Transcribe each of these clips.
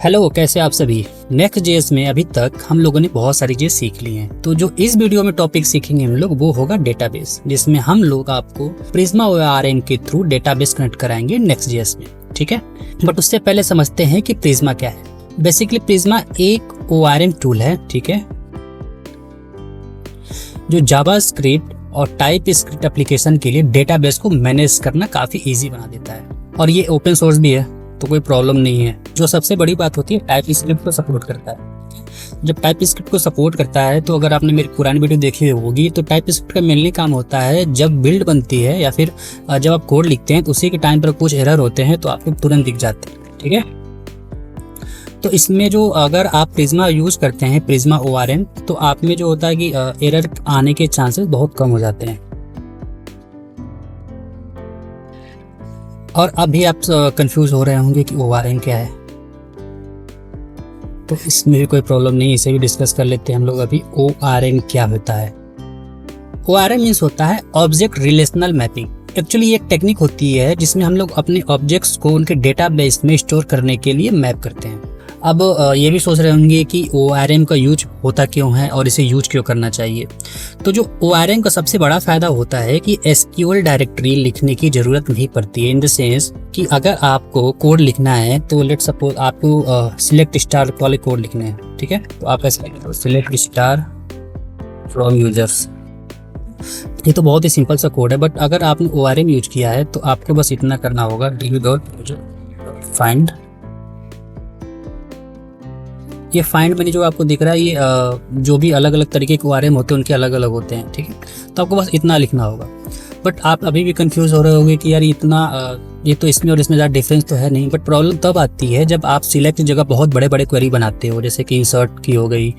Hello, कैसे आप सभी। Next.js में अभी तक हम लोगों ने बहुत सारी चीज़ सीख ली हैं। तो जो इस वीडियो में टॉपिक सीखेंगे हम लोग वो होगा डेटाबेस, जिसमें हम लोग आपको प्रिज्मा ORM के थ्रू डेटाबेस कनेक्ट कराएंगे Next.js में। ठीक है, बट उससे पहले समझते हैं कि प्रिज्मा क्या है। बेसिकली प्रिज्मा एक ORM टूल है, ठीक है, जो जावास्क्रिप्ट और टाइपस्क्रिप्ट एप्लीकेशन के लिए डेटाबेस को मैनेज करना काफ़ी ईजी बना देता है। और ये ओपन सोर्स भी है, तो कोई प्रॉब्लम नहीं है। जो सबसे बड़ी बात होती है, टाइपस्क्रिप्ट को सपोर्ट करता है। जब टाइपस्क्रिप्ट को सपोर्ट करता है तो अगर आपने मेरी पुरानी वीडियो देखी होगी तो टाइपस्क्रिप्ट का मेनली काम होता है जब बिल्ड बनती है या फिर जब आप कोड लिखते हैं तो उसी के टाइम पर कुछ एरर होते हैं तो आपको तुरंत दिख जाते हैं। ठीक है, तो इसमें जो अगर आप प्रिज्मा यूज करते हैं, प्रिज्मा ORM, तो आप में जो होता है कि एरर आने के चांसेस बहुत कम हो जाते हैं। और अभी आप कंफ्यूज हो रहे होंगे कि ORM क्या है, तो इसमें भी कोई प्रॉब्लम नहीं, इसे भी डिस्कस कर लेते हैं हम लोग अभी। ORM क्या होता है? ORM मीन्स होता है ऑब्जेक्ट रिलेशनल मैपिंग। एक्चुअली ये एक टेक्निक होती है जिसमें हम लोग अपने ऑब्जेक्ट्स को उनके डेटाबेस में स्टोर करने के लिए मैप करते हैं। अब ये भी सोच रहे होंगे कि ORM का यूज होता क्यों है और इसे यूज क्यों करना चाहिए। तो जो ORM का सबसे बड़ा फायदा होता है कि SQL डायरेक्टरी लिखने की ज़रूरत नहीं पड़ती है। इन द सेंस कि अगर आपको कोड लिखना है तो लेट सपोज आपको सिलेक्ट स्टार वाले कोड लिखने हैं, ठीक है, तो आप ऐसे सिलेक्ट स्टार फ्रॉम यूजर्स। ये तो बहुत ही सिंपल सा कोड है, बट अगर आपने ORM यूज किया है तो आपको बस इतना करना होगा, find। ये फाइंड में जो आपको दिख रहा है, ये जो भी अलग अलग तरीके के ORM होते हैं उनके अलग अलग होते हैं, ठीक है, तो आपको बस इतना लिखना होगा। बट आप अभी भी कंफ्यूज हो रहे होंगे कि यार इतना ये तो इसमें और इसमें ज़्यादा डिफरेंस तो है नहीं। बट प्रॉब्लम तब आती है जब आप सिलेक्ट जगह बहुत बड़े बड़े क्वेरी बनाते हो, जैसे कि इंसर्ट की हो गई,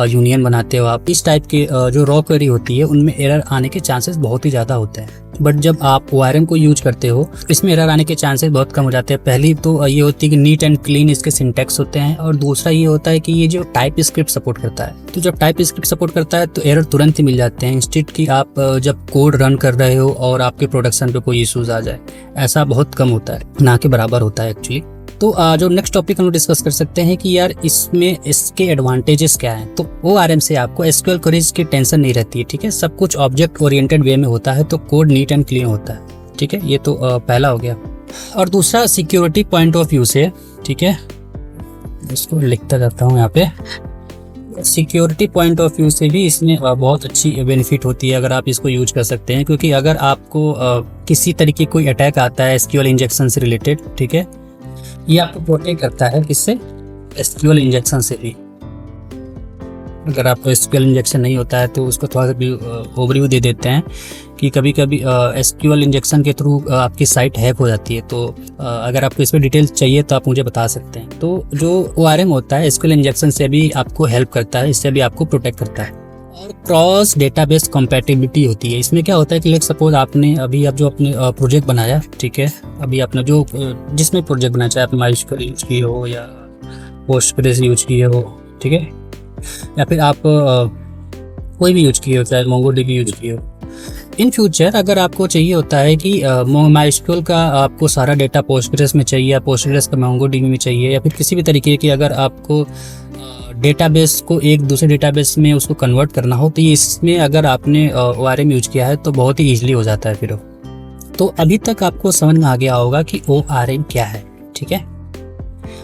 यूनियन बनाते हो आप। इस टाइप के जो रॉ क्वेरी होती है उनमें एरर आने के चांसेस बहुत ही ज़्यादा होते हैं। बट जब आप ORM को यूज करते हो इसमें एरर आने के चांसेस बहुत कम हो जाते हैं। पहली तो ये होती है कि नीट एंड क्लीन इसके सिंटैक्स होते हैं, और दूसरा ये होता है कि ये जो टाइपस्क्रिप्ट सपोर्ट करता है, तो जब टाइपस्क्रिप्ट सपोर्ट करता है तो एरर तुरंत ही मिल जाते हैं, इंस्टेड कि आप जब कोड रन कर रहे हो और आपके प्रोडक्शन पे कोई इश्यूज आ जाए। ऐसा बहुत कम होता है, ना के बराबर होता है एक्चुअली। तो जो नेक्स्ट टॉपिक हम लोग डिस्कस कर सकते हैं कि यार इसमें इसके एडवांटेजेस क्या हैं। तो ORM से आपको SQL क्वेरीज की टेंशन नहीं रहती है, ठीक है, सब कुछ ऑब्जेक्ट ओरिएंटेड वे में होता है, तो कोड नीट एंड क्लीन होता है। ठीक है, ये तो पहला हो गया। और दूसरा सिक्योरिटी पॉइंट ऑफ व्यू से, ठीक है, इसको लिखता जाता हूँ यहाँ पे। सिक्योरिटी पॉइंट ऑफ व्यू से भी इसमें बहुत अच्छी बेनिफिट होती है अगर आप इसको यूज कर सकते हैं, क्योंकि अगर आपको किसी तरीके कोई अटैक आता है SQL इंजेक्शन से रिलेटेड, ठीक है, ये आपको प्रोटेक्ट करता है किससे? SQL इंजेक्शन से भी। अगर आपको SQL इंजेक्शन नहीं होता है तो उसको थोड़ा सा ओवरव्यू दे देते हैं कि कभी कभी SQL इंजेक्शन के थ्रू आपकी साइट हैक हो जाती है। तो अगर आपको इस पर डिटेल्स चाहिए तो आप मुझे बता सकते हैं। तो जो ORM होता है SQL इंजेक्शन से भी आपको हेल्प करता है, इससे भी आपको प्रोटेक्ट करता है। और क्रॉस डेटाबेस कंपैटिबिलिटी होती है। इसमें क्या होता है कि लेट सपोज आपने अभी आप जो अपने प्रोजेक्ट बनाया, ठीक है, अभी आपने जो जिसमें प्रोजेक्ट बनाया, चाहे आप MySQL यूज किए हो या पोस्टग्रेस यूज किए हो, ठीक है, या फिर आप कोई भी यूज किए हो, चाहे MongoDB यूज किए हो। इन फ्यूचर अगर आपको चाहिए होता है कि MySQL का आपको सारा डेटा पोस्टग्रेस में चाहिए या पोस्टग्रेस का MongoDB में चाहिए, या फिर किसी भी तरीके की अगर आपको डेटाबेस को एक दूसरे डेटाबेस में उसको कन्वर्ट करना हो, तो ये इसमें अगर आपने ORM यूज किया है तो बहुत ही ईजिली हो जाता है फिर। तो अभी तक आपको समझ में आ गया होगा कि ORM क्या है, ठीक है।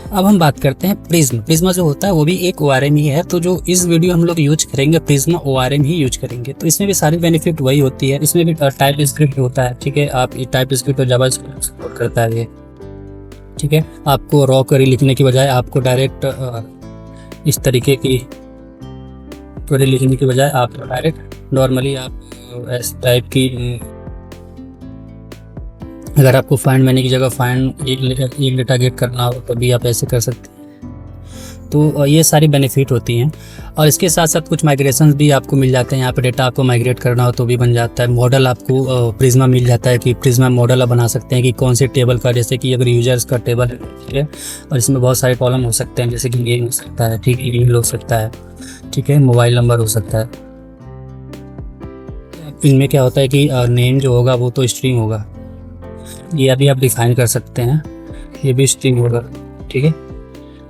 अब हम बात करते हैं प्रिज्मा। प्रिज्मा जो होता है वो भी एक ORM ही है। तो जो इस वीडियो हम लोग यूज करेंगे प्रिज्मा ORM ही यूज करेंगे। तो इसमें भी सारी बेनिफिट वही होती है। इसमें भी टाइपस्क्रिप्ट होता है, ठीक है, आप टाइपस्क्रिप्ट और जावास्क्रिप्ट सपोर्ट करता है ये, ठीक है। आपको रॉ क्वेरी लिखने की बजाय आपको डायरेक्ट इस तरीके की क्वेरी लिखने की बजाय आप डायरेक्ट नॉर्मली आप इस टाइप की, अगर आपको फाइंड मैंने की जगह फाइंड एक डेटा गेट करना हो तो भी आप ऐसे कर सकते हैं। तो ये सारी बेनिफिट होती हैं। और इसके साथ साथ कुछ माइग्रेशन भी आपको मिल जाते हैं। यहाँ पे डेटा आपको माइग्रेट करना हो तो भी बन जाता है। मॉडल आपको प्रिज्मा मिल जाता है कि प्रिज्मा मॉडल आप बना सकते हैं कि कौन से टेबल का, जैसे कि अगर यूजर्स का टेबल है, ठीक है, और इसमें बहुत सारे कॉलम हो सकते हैं, जैसे कि नेम हो सकता है, ठीक है, ईमेल हो सकता है, ठीक है, मोबाइल नंबर हो सकता है। इनमें क्या होता है कि नेम जो होगा वो तो स्ट्रिंग होगा, ये अभी आप डिफाइन कर सकते हैं, ये भी स्ट्रिंग होगा, ठीक है।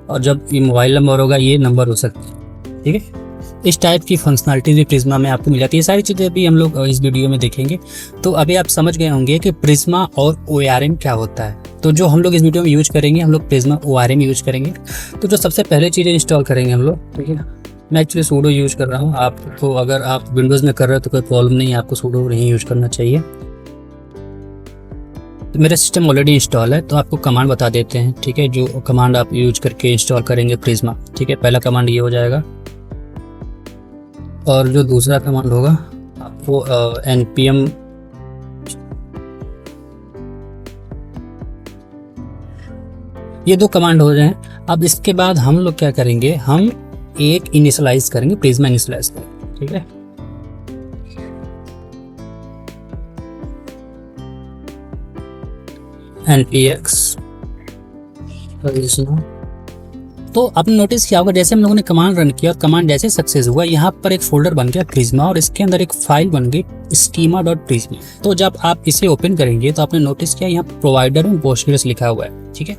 और जब ये मोबाइल नंबर होगा ये नंबर हो सकता है। ठीक है, इस टाइप की फंक्शनलिटी भी प्रिज्मा में आपको मिल जाती है। सारी चीज़ें भी हम लोग इस वीडियो में देखेंगे। तो अभी आप समझ गए होंगे कि प्रिज्मा और ORM क्या होता है। तो जो हम लोग इस वीडियो में यूज करेंगे, हम लोग प्रिज्मा ORM यूज करेंगे। तो जो सबसे पहले चीज़ें इंस्टॉल करेंगे हम लोग, ठीक है, मैं एक्चुअली सूडो यूज कर रहा हूँ। आपको अगर आप विंडोज़ में कर रहे हो तो कोई प्रॉब्लम नहीं है, आपको सूडो नहीं यूज करना चाहिए। तो मेरा सिस्टम ऑलरेडी इंस्टॉल है, तो आपको कमांड बता देते हैं। ठीक है, जो कमांड आप यूज करके इंस्टॉल करेंगे प्रिज्मा। ठीक है, पहला कमांड ये हो जाएगा, और जो दूसरा कमांड होगा आपको npm ये 2 कमांड हो जाए। अब इसके बाद हम लोग क्या करेंगे, हम एक इनिशियलाइज करेंगे, प्रिज्मा इनिशियलाइज करेंगे। ठीक है, npx। तो आपने नोटिस किया होगा जैसे हम लोगों ने कमांड रन किया और कमांड जैसे सक्सेस हुआ, यहाँ पर एक फोल्डर बन गया प्रिज्मा और इसके अंदर एक फाइल बन गई schema.prisma। तो जब आप इसे ओपन करेंगे तो आपने नोटिस किया यहाँ प्रोवाइडर में पोस्टग्रेस लिखा हुआ है। ठीक है,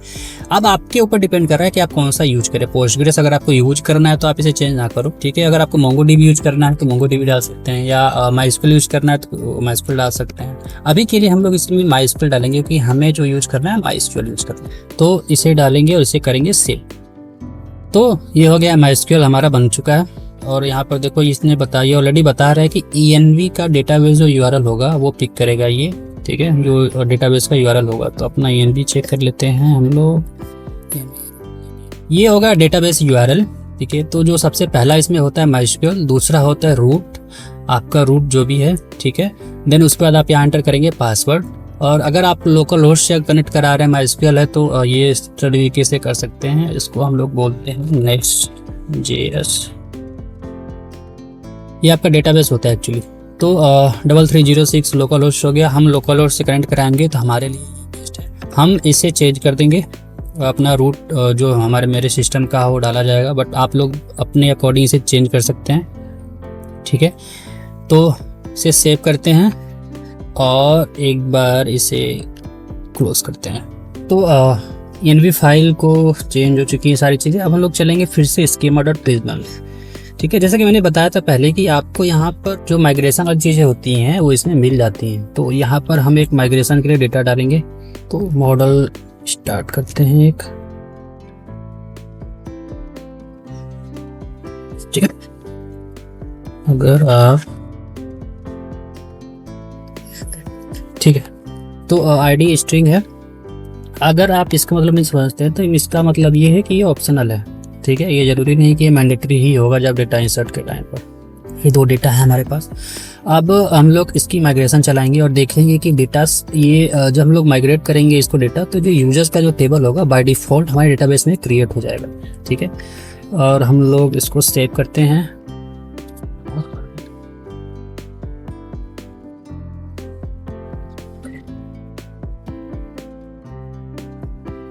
अब आपके ऊपर डिपेंड कर रहा है कि आप कौन सा यूज करें। पोस्टग्रेस अगर आपको यूज करना है तो आप इसे चेंज ना करो। ठीक है, अगर आपको MongoDB यूज करना है तो MongoDB डाल सकते हैं, या MySQL यूज करना है तो MySQL डाल सकते हैं। अभी के लिए हम लोग इसमें MySQL डालेंगे क्योंकि हमें जो यूज करना है MySQL यूज करना है। तो इसे डालेंगे और इसे करेंगे सेव। तो ये हो गया, MySQL हमारा बन चुका है। और यहाँ पर देखो इसने बताया, ऑलरेडी बता रहा है कि env का डेटाबेस जो URL होगा वो पिक करेगा ये। ठीक है, जो डेटाबेस का URL होगा, तो अपना env चेक कर लेते हैं हम लोग। ये होगा डेटाबेस URL। ठीक है, तो जो सबसे पहला इसमें होता है MySQL, दूसरा होता है रूट, आपका रूट जो भी है। ठीक है, देन उसके बाद आप यहाँ एंटर करेंगे पासवर्ड। और अगर आप लोकल होस्ट से कनेक्ट करा रहे हैं MySQL है तो ये इस तरीके से कर सकते हैं। इसको हम लोग बोलते हैं Next.js। ये आपका डेटाबेस होता है एक्चुअली। तो 3306 लोकल होस्ट हो गया। हम लोकल होस्ट से कनेक्ट कराएंगे तो हमारे लिए बेस्ट है। हम इसे चेंज कर देंगे, अपना रूट जो हमारे मेरे सिस्टम का वो डाला जाएगा, बट आप लोग अपने अकॉर्डिंग इसे चेंज कर सकते हैं। ठीक है, तो इसे सेव करते हैं और एक बार इसे क्लोज करते हैं। तो env फाइल को चेंज हो चुकी है सारी चीज़ें। अब हम लोग चलेंगे फिर से schema.prisma में। ठीक है, जैसा कि मैंने बताया था पहले कि आपको यहाँ पर जो माइग्रेशन वाली चीज़ें होती हैं वो इसमें मिल जाती हैं। तो यहाँ पर हम एक माइग्रेशन के लिए डेटा डालेंगे। तो मॉडल स्टार्ट करते हैं एक। ठीक है, अगर आप, ठीक है, तो आईडी स्ट्रिंग है। अगर आप इसका मतलब नहीं समझते हैं तो इसका मतलब ये है कि ये ऑप्शनल है। ठीक है, ये जरूरी नहीं कि ये मैंडेटरी ही होगा जब डेटा इंसर्ट के टाइम पर। ये 2 डेटा है हमारे पास। अब हम लोग इसकी माइग्रेशन चलाएंगे और देखेंगे कि डेटा ये जब हम लोग माइग्रेट करेंगे इसको डेटा, तो जो यूजर्स का जो टेबल होगा बाय डिफ़ॉल्ट हमारे डेटाबेस में क्रिएट हो जाएगा। ठीक है, और हम लोग इसको सेव करते हैं।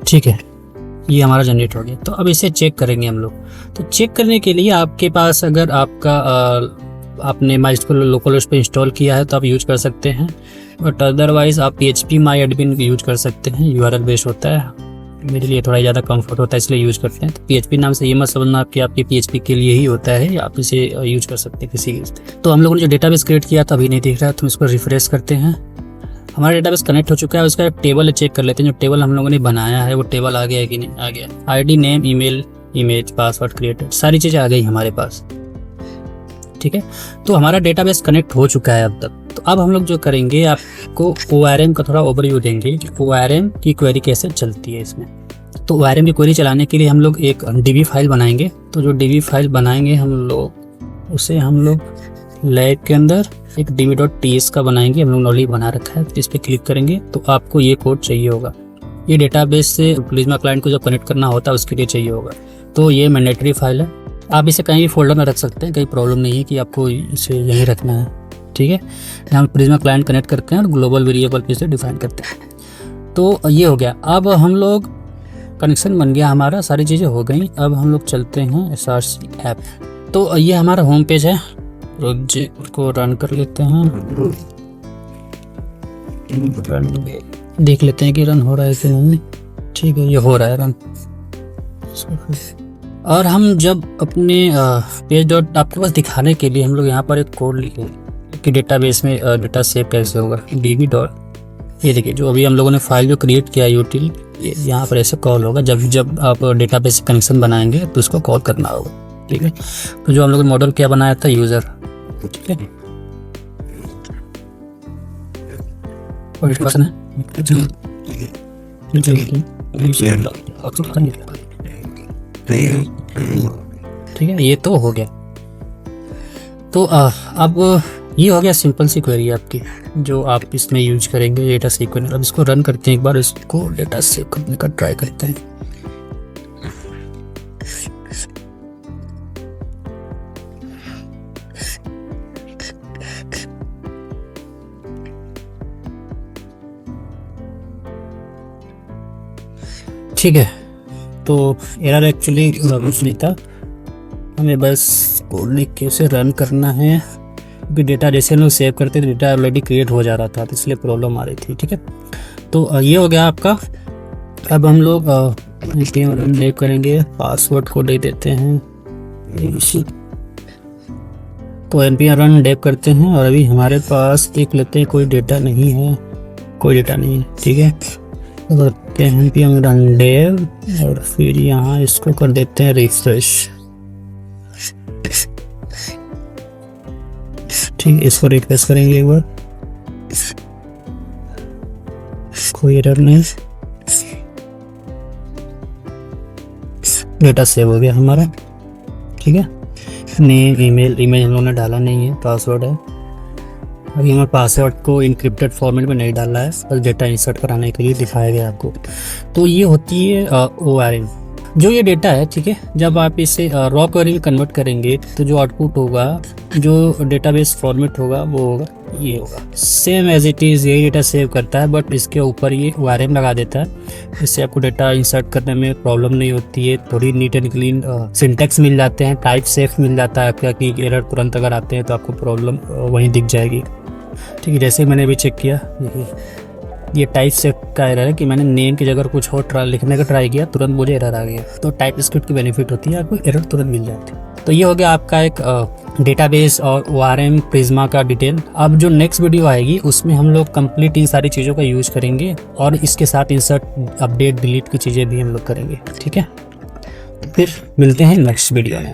ठीक है, ये हमारा जनरेट हो गया। तो अब इसे चेक करेंगे हम लोग। तो चेक करने के लिए आपके पास अगर आपका आपने MySQL लोकल होस्ट पे इंस्टॉल किया है तो आप यूज कर सकते हैं, बट अदरवाइज आप PHP MyAdmin यूज कर सकते हैं। URL बेस्ड होता है, मेरे लिए थोड़ा ज़्यादा कंफर्ट होता है इसलिए यूज करते हैं। तो PHP नाम से ये मत समझना कि आपके PHP के लिए ही होता है, आप इसे यूज कर सकते हैं किसी। तो हम लोगों ने जो डेटाबेस क्रिएट किया था अभी नहीं दिख रहा है, तो इसको रिफ्रेश करते हैं। हमारा डेटाबेस कनेक्ट हो चुका है। उसका एक टेबल चेक कर लेते हैं, जो टेबल हम लोगों ने बनाया है वो टेबल आ गया है कि नहीं। आ गया। ID, name, email, image, password created, सारी चीज़ें आ गई हमारे पास। ठीक है, तो हमारा डेटाबेस कनेक्ट हो चुका है अब तक। तो अब हम लोग जो करेंगे, आपको ORM का थोड़ा ओवरव्यू देंगे कि ORM की क्वेरी कैसे चलती है इसमें। तो ORM की क्वेरी चलाने के लिए हम लोग एक DB फाइल बनाएंगे। तो जो DB फाइल बनाएंगे हम लोग, उसे हम लोग लैब के अंदर एक db.ts का बनाएंगे। हम लोग नॉर्मली बना रखा है। तो इस पर क्लिक करेंगे तो आपको ये कोड चाहिए होगा। ये डेटाबेस से प्रिज्मा क्लाइंट को जब कनेक्ट करना होता है उसके लिए चाहिए होगा। तो ये मैंडेटरी फाइल है। आप इसे कहीं भी फोल्डर में रख सकते हैं, कोई प्रॉब्लम नहीं है कि आपको इसे यहीं रखना है। ठीक है, हम प्रिज्मा क्लाइंट कनेक्ट करते हैं और ग्लोबल वेरिएबल पे इसे डिफाइन करते हैं। तो ये हो गया। अब हम लोग कनेक्शन बन गया हमारा, सारी चीज़ें हो गई। अब हम लोग चलते हैं SRC ऐप। तो ये हमारा होम पेज है, प्रोजेक्ट को रन कर लेते हैं, देख लेते हैं कि रन हो रहा है कि नहीं। ठीक है, ये हो रहा है रन। और हम जब अपने पेज डॉट आपके पास दिखाने के लिए हम लोग यहाँ पर एक कोड लिखे कि डेटाबेस में डेटा सेव कैसे होगा, db डॉट, ये देखिए जो अभी हम लोगों ने फाइल जो क्रिएट किया यूटिल, यहाँ पर ऐसे कॉल होगा। जब आप डेटाबेस से कनेक्शन बनाएंगे तो उसको कॉल करना होगा, ठीक है। तो जो हम लोगों ने मॉडल क्या बनाया था, यूज़र, ठीक है। और पर्सन है, ठीक है, ये तो हो गया। तो अब ये हो गया सिंपल सी क्वेरी आपकी जो आप इसमें यूज करेंगे डेटा सीक्वेंस। अब इसको रन करते हैं, एक बार इसको डेटा सेव करने का ट्राई करते हैं। ठीक है, तो एरर एक्चुअली कुछ नहीं था, हमें बस कोड लिख के उसे रन करना है क्योंकि डेटा जैसे हम लोग सेव करते थे डेटा ऑलरेडी क्रिएट हो जा रहा था, तो इसलिए प्रॉब्लम आ रही थी, ठीक है। तो ये हो गया आपका। अब हम लोग सेव करेंगे, पासवर्ड को दे देते हैं, तो npm रन डेव करते हैं। और अभी हमारे पास देख लेते हैं कोई डेटा नहीं है, कोई डेटा नहीं है, ठीक है। तो करते हैं npm रन डेव और फिर यहाँ इसको कर देते हैं रिफ्रेश, ठीक। इसको रिफ्रेश करेंगे एक बार, कोई एरर नहीं, डेटा सेव हो गया हमारा, ठीक है। नेम, ईमेल हम लोगों ने डाला नहीं है, पासवर्ड है। अभी हमारे पासवर्ड को इनक्रिप्टेड फॉर्मेट में नहीं डाला है, बस डेटा इंसर्ट कराने के लिए दिखाया गया आपको। तो ये होती है ORM। जो ये डेटा है, ठीक है, जब आप इसे रॉ क्वेरी में कन्वर्ट करेंगे तो जो आउटपुट होगा, जो डेटाबेस फॉर्मेट होगा वो होगा, ये होगा सेम एज इट इज़, यही डेटा सेव करता है, बट इसके ऊपर ये ORM लगा देता है। इससे आपको डेटा इंसर्ट करने में प्रॉब्लम नहीं होती है, थोड़ी नीट एंड क्लीन सिंटेक्स मिल जाते हैं, टाइप सेफ मिल जाता है आपका, कि एरर तुरंत अगर आते हैं तो आपको प्रॉब्लम वहीं दिख जाएगी, ठीक है। जैसे मैंने अभी चेक किया, ये टाइप सेफ का एरर है कि मैंने नेम की जगह कुछ और लिखने का ट्राई किया, तुरंत मुझे एरर आ गया। तो टाइप स्क्रिप्ट की बेनिफिट होती है, आपको एरर तुरंत मिल जाती है। तो ये हो गया आपका एक डेटाबेस और ORM प्रिज्मा का डिटेल। अब जो नेक्स्ट वीडियो आएगी उसमें हम लोग कंप्लीट इन सारी चीज़ों का यूज करेंगे और इसके साथ इंसर्ट, अपडेट, डिलीट की चीज़ें भी हम लोग करेंगे, ठीक है। तो फिर मिलते हैं नेक्स्ट वीडियो में।